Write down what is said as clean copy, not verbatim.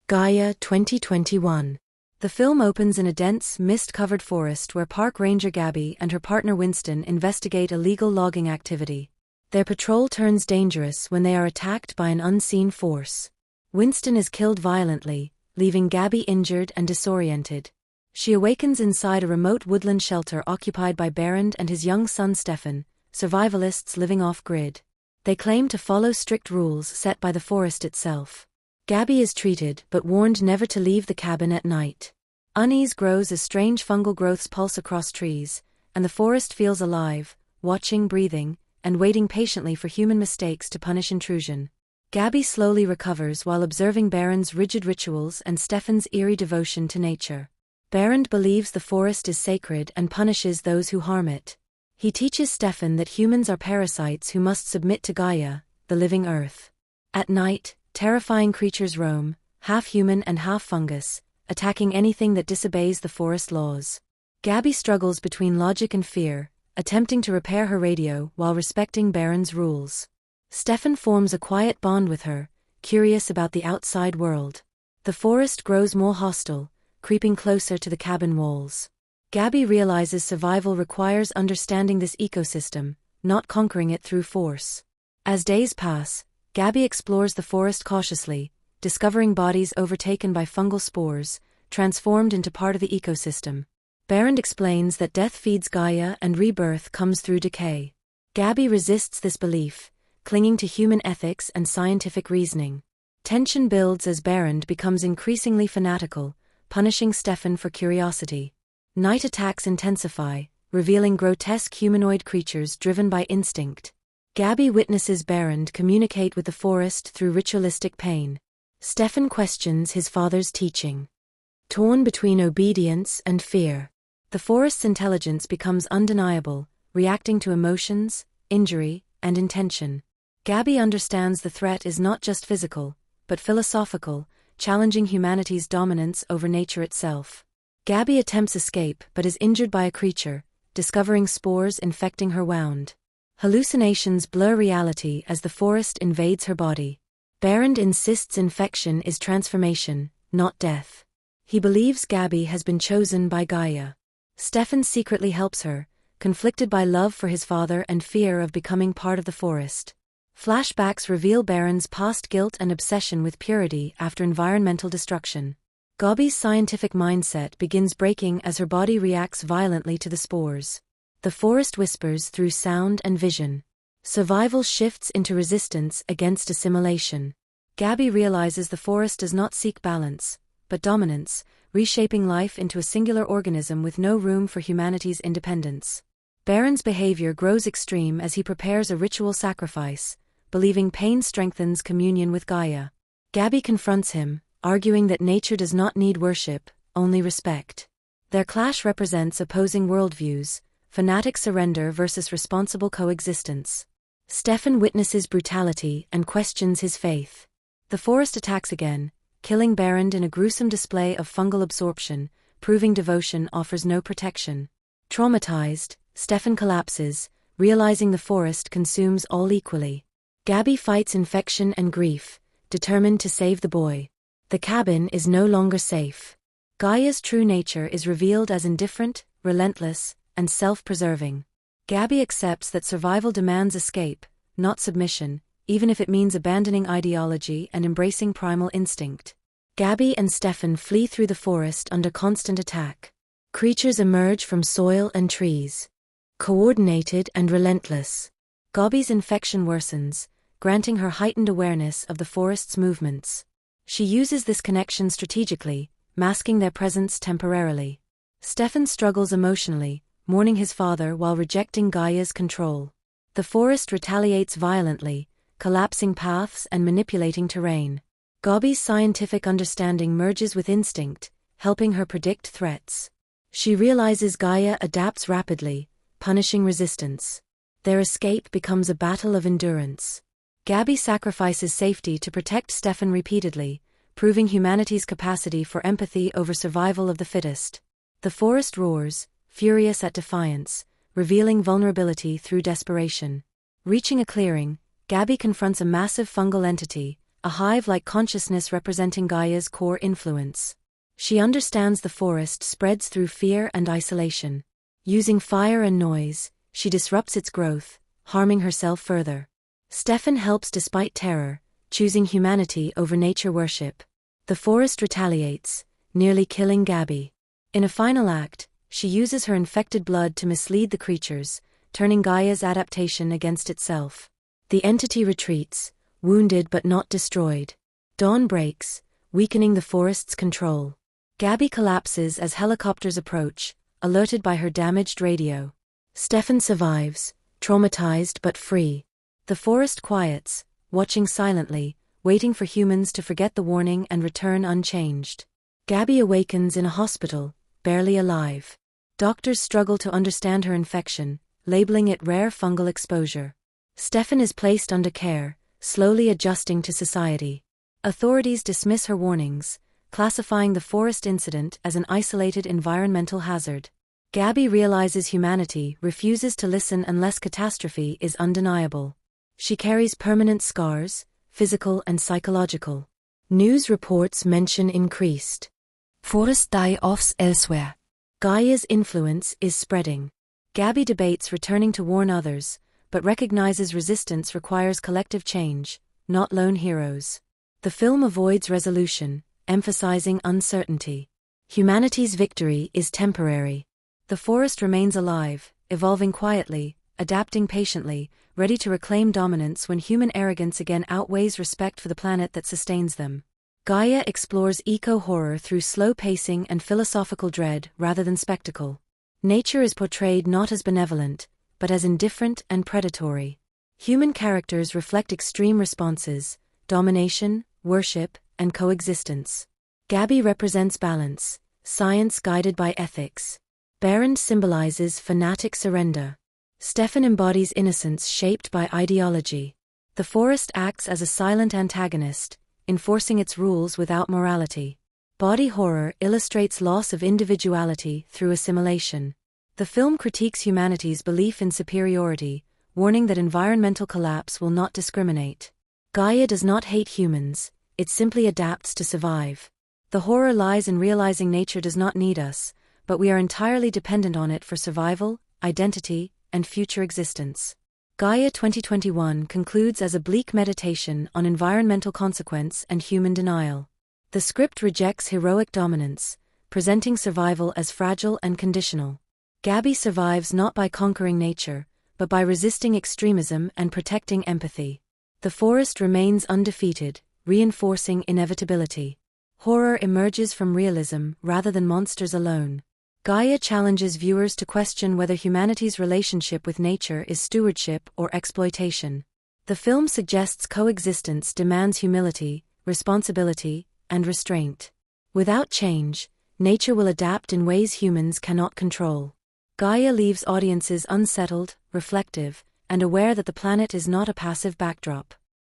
GAIA 2021. The film opens in a dense, mist-covered forest where Park Ranger Gabby and her partner Winston investigate illegal logging activity. Their patrol turns dangerous when they are attacked by an unseen force. Winston is killed violently, leaving Gabby injured and disoriented. She awakens inside a remote woodland shelter occupied by Berend and his young son Stefan, survivalists living off-grid. They claim to follow strict rules set by the forest itself. Gabby is treated but warned never to leave the cabin at night. Unease grows as strange fungal growths pulse across trees, and the forest feels alive, watching, breathing, and waiting patiently for human mistakes to punish intrusion. Gabby slowly recovers while observing Berend's rigid rituals and Stefan's eerie devotion to nature. Berend believes the forest is sacred and punishes those who harm it. He teaches Stefan that humans are parasites who must submit to Gaia, the living earth. At night, terrifying creatures roam, half human and half fungus, attacking anything that disobeys the forest laws. Gabby struggles between logic and fear, attempting to repair her radio while respecting Berend's rules. Stefan forms a quiet bond with her, curious about the outside world. The forest grows more hostile, creeping closer to the cabin walls. Gabby realizes survival requires understanding this ecosystem, not conquering it through force. As days pass, Gabby explores the forest cautiously, discovering bodies overtaken by fungal spores, transformed into part of the ecosystem. Berend explains that death feeds Gaia and rebirth comes through decay. Gabby resists this belief, clinging to human ethics and scientific reasoning. Tension builds as Berend becomes increasingly fanatical, punishing Stefan for curiosity. Night attacks intensify, revealing grotesque humanoid creatures driven by instinct. Gabby witnesses Berend communicate with the forest through ritualistic pain. Stefan questions his father's teaching. Torn between obedience and fear, the forest's intelligence becomes undeniable, reacting to emotions, injury, and intention. Gabby understands the threat is not just physical, but philosophical, challenging humanity's dominance over nature itself. Gabby attempts escape but is injured by a creature, discovering spores infecting her wound. Hallucinations blur reality as the forest invades her body. Berend insists infection is transformation, not death. He believes Gabby has been chosen by Gaia. Stefan secretly helps her, conflicted by love for his father and fear of becoming part of the forest. Flashbacks reveal Berend's past guilt and obsession with purity after environmental destruction. Gabby's scientific mindset begins breaking as her body reacts violently to the spores. The forest whispers through sound and vision. Survival shifts into resistance against assimilation. Gabby realizes the forest does not seek balance, but dominance, reshaping life into a singular organism with no room for humanity's independence. Berend's behavior grows extreme as he prepares a ritual sacrifice, believing pain strengthens communion with Gaia. Gabby confronts him, arguing that nature does not need worship, only respect. Their clash represents opposing worldviews, fanatic surrender versus responsible coexistence. Stefan witnesses brutality and questions his faith. The forest attacks again, killing Berend in a gruesome display of fungal absorption, proving devotion offers no protection. Traumatized, Stefan collapses, realizing the forest consumes all equally. Gabby fights infection and grief, determined to save the boy. The cabin is no longer safe. Gaia's true nature is revealed as indifferent, relentless, and self-preserving. Gabby accepts that survival demands escape, not submission, even if it means abandoning ideology and embracing primal instinct. Gabby and Stefan flee through the forest under constant attack. Creatures emerge from soil and trees. Coordinated and relentless. Gabby's infection worsens, granting her heightened awareness of the forest's movements. She uses this connection strategically, masking their presence temporarily. Stefan struggles emotionally, mourning his father while rejecting Gaia's control. The forest retaliates violently, collapsing paths and manipulating terrain. Gabby's scientific understanding merges with instinct, helping her predict threats. She realizes Gaia adapts rapidly, punishing resistance. Their escape becomes a battle of endurance. Gabby sacrifices safety to protect Stefan repeatedly, proving humanity's capacity for empathy over survival of the fittest. The forest roars, furious at defiance, revealing vulnerability through desperation. Reaching a clearing, Gabby confronts a massive fungal entity, a hive-like consciousness representing Gaia's core influence. She understands the forest spreads through fear and isolation. Using fire and noise, she disrupts its growth, harming herself further. Stefan helps despite terror, choosing humanity over nature worship. The forest retaliates, nearly killing Gabby. In a final act, she uses her infected blood to mislead the creatures, turning Gaia's adaptation against itself. The entity retreats, wounded but not destroyed. Dawn breaks, weakening the forest's control. Gabby collapses as helicopters approach, alerted by her damaged radio. Stefan survives, traumatized but free. The forest quiets, watching silently, waiting for humans to forget the warning and return unchanged. Gabby awakens in a hospital, barely alive. Doctors struggle to understand her infection, labeling it rare fungal exposure. Stefan is placed under care, slowly adjusting to society. Authorities dismiss her warnings, classifying the forest incident as an isolated environmental hazard. Gabby realizes humanity refuses to listen unless catastrophe is undeniable. She carries permanent scars, physical and psychological. News reports mention increased forest die-offs elsewhere. Gaia's influence is spreading. Gabby debates returning to warn others, but recognizes resistance requires collective change, not lone heroes. The film avoids resolution, emphasizing uncertainty. Humanity's victory is temporary. The forest remains alive, evolving quietly, adapting patiently, ready to reclaim dominance when human arrogance again outweighs respect for the planet that sustains them. Gaia explores eco-horror through slow pacing and philosophical dread rather than spectacle. Nature is portrayed not as benevolent, but as indifferent and predatory. Human characters reflect extreme responses: domination, worship, and coexistence. Gabby represents balance, science guided by ethics. Berend symbolizes fanatic surrender. Stefan embodies innocence shaped by ideology. The forest acts as a silent antagonist, enforcing its rules without morality. Body horror illustrates loss of individuality through assimilation. The film critiques humanity's belief in superiority, warning that environmental collapse will not discriminate. Gaia does not hate humans, it simply adapts to survive. The horror lies in realizing nature does not need us, but we are entirely dependent on it for survival, identity, and future existence. Gaia 2021 concludes as a bleak meditation on environmental consequence and human denial. The script rejects heroic dominance, presenting survival as fragile and conditional. Gabby survives not by conquering nature, but by resisting extremism and protecting empathy. The forest remains undefeated, reinforcing inevitability. Horror emerges from realism rather than monsters alone. Gaia challenges viewers to question whether humanity's relationship with nature is stewardship or exploitation. The film suggests coexistence demands humility, responsibility, and restraint. Without change, nature will adapt in ways humans cannot control. Gaia leaves audiences unsettled, reflective, and aware that the planet is not a passive backdrop.